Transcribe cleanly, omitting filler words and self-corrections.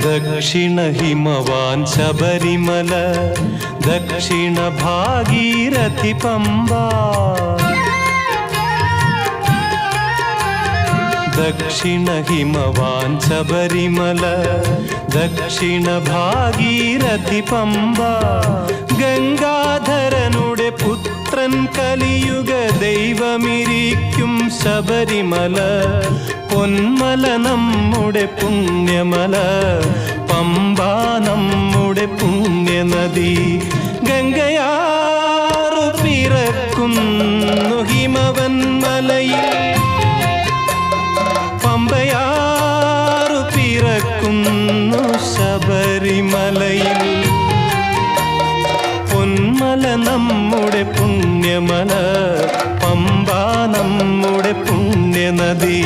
ദക്ഷിണ ഹിമവാൻ ശബരിമല, ദക്ഷിണ ഭാഗീരഥി പമ്പ. ദക്ഷിണ ഹിമവാൻ ശബരിമല, ദക്ഷിണ ഭാഗീരഥി പമ്പ. ഗംഗാധരനുടെ പുത്രൻ കലിയുഗ ദൈവമിരിക്കും ശബരിമല. പൊന്മല നമ്മുടെ പുണ്യമല, പമ്പ നമ്മുടെ പുണ്യനദി. ഗംഗയാറു പിറക്കുന്നു ഹിമവൻ മലയിൽ, പമ്പയാറു പിറക്കുന്നു ശബരിമലയിൽ. പൊന്മല നമ്മുടെ പുണ്യമല, പമ്പ നമ്മുടെ പുണ്യനദി.